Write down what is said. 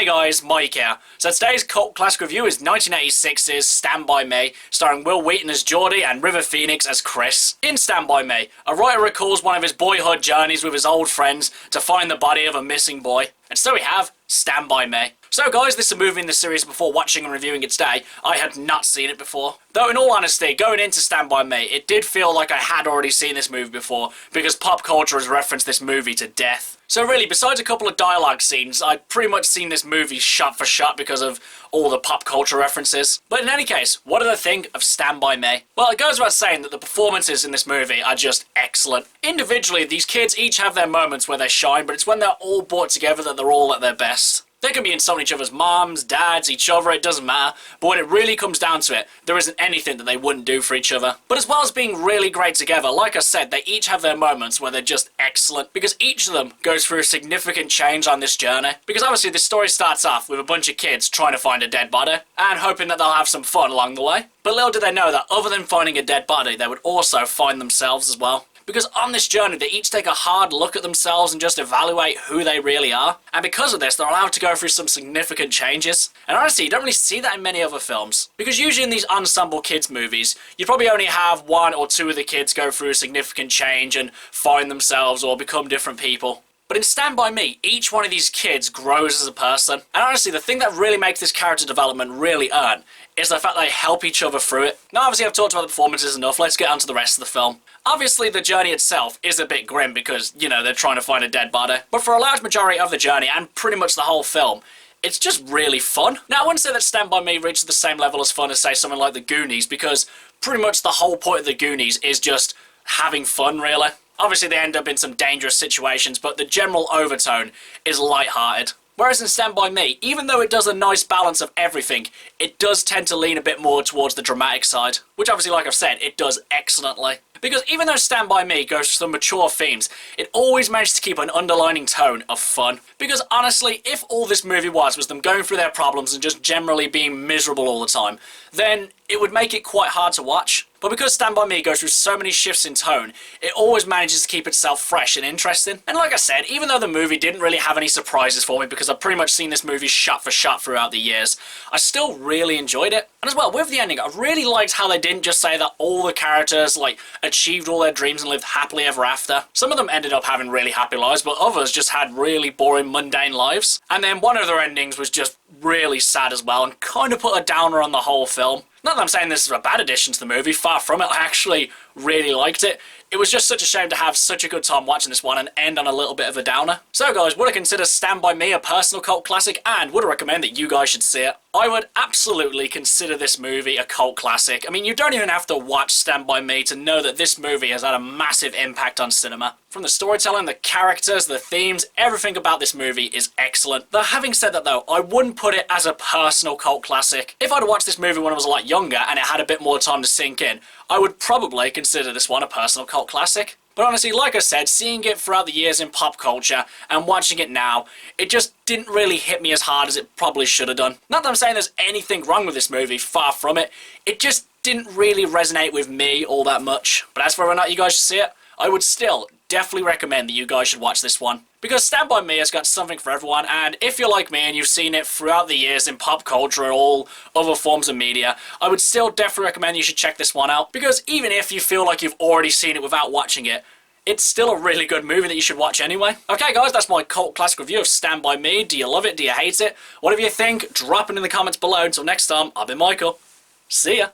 Hey guys, Mike here. So today's cult classic review is 1986's Stand By Me, starring Will Wheaton as Geordie and River Phoenix as Chris. In Stand By Me, a writer recalls one of his boyhood journeys with his old friends to find the body of a missing boy. And so we have Stand By Me. So guys, this is a movie in the series before watching and reviewing it today. I had not seen it before. Though in all honesty, going into Stand By Me, it did feel like I had already seen this movie before, because pop culture has referenced this movie to death. So really, besides a couple of dialogue scenes, I'd pretty much seen this movie shot for shot because of all the pop culture references. But in any case, what did I think of Stand By Me? Well, it goes without saying that the performances in this movie are just excellent. Individually, these kids each have their moments where they shine, but it's when they're all brought together that they're all at their best. They can be insulting each other's moms, dads, each other, it doesn't matter. But when it really comes down to it, there isn't anything that they wouldn't do for each other. But as well as being really great together, like I said, they each have their moments where they're just excellent. Because each of them goes through a significant change on this journey. Because obviously the story starts off with a bunch of kids trying to find a dead body, and hoping that they'll have some fun along the way. But little do they know that other than finding a dead body, they would also find themselves as well. Because on this journey, they each take a hard look at themselves and just evaluate who they really are. And because of this, they're allowed to go through some significant changes. And honestly, you don't really see that in many other films. Because usually in these ensemble kids movies, you probably only have one or two of the kids go through a significant change and find themselves or become different people. But in Stand By Me, each one of these kids grows as a person. And honestly, the thing that really makes this character development really earn is the fact that they help each other through it. Now obviously I've talked about the performances enough, let's get on to the rest of the film. Obviously the journey itself is a bit grim because, you know, they're trying to find a dead body. But for a large majority of the journey, and pretty much the whole film, it's just really fun. Now I wouldn't say that Stand By Me reaches the same level as fun as, say, something like The Goonies, because pretty much the whole point of The Goonies is just having fun, really. Obviously they end up in some dangerous situations, but the general overtone is light-hearted. Whereas in Stand By Me, even though it does a nice balance of everything, it does tend to lean a bit more towards the dramatic side, which obviously, like I've said, it does excellently. Because even though Stand By Me goes for some mature themes, it always managed to keep an underlining tone of fun. Because honestly, if all this movie was them going through their problems and just generally being miserable all the time, then it would make it quite hard to watch. But because Stand By Me goes through so many shifts in tone, it always manages to keep itself fresh and interesting. And like I said, even though the movie didn't really have any surprises for me because I've pretty much seen this movie shot for shot throughout the years, I still really enjoyed it. And as well, with the ending, I really liked how they didn't just say that all the characters, like, achieved all their dreams and lived happily ever after. Some of them ended up having really happy lives, but others just had really boring, mundane lives. And then one of their endings was just really sad as well and kind of put a downer on the whole film. Not that I'm saying this is a bad addition to the movie, far from it, I actually really liked it. It was just such a shame to have such a good time watching this one and end on a little bit of a downer. So guys, would I consider Stand By Me a personal cult classic, and would I recommend that you guys should see it? I would absolutely consider this movie a cult classic. I mean, you don't even have to watch Stand By Me to know that this movie has had a massive impact on cinema. From the storytelling, the characters, the themes, everything about this movie is excellent. Though having said that though, I wouldn't put it as a personal cult classic. If I'd watched this movie when I was a lot younger and it had a bit more time to sink in, I would probably consider this one a personal cult classic. But honestly, like I said, seeing it throughout the years in pop culture and watching it now, it just didn't really hit me as hard as it probably should have done. Not that I'm saying there's anything wrong with this movie, far from it. It just didn't really resonate with me all that much. But as for whether or not you guys should see it, I would still definitely recommend that you guys should watch this one. Because Stand By Me has got something for everyone, and if you're like me and you've seen it throughout the years in pop culture and all other forms of media, I would still definitely recommend you should check this one out. Because even if you feel like you've already seen it without watching it, it's still a really good movie that you should watch anyway. Okay guys, that's my cult classic review of Stand By Me. Do you love it? Do you hate it? Whatever you think, drop it in the comments below. Until next time, I've been Michael. See ya.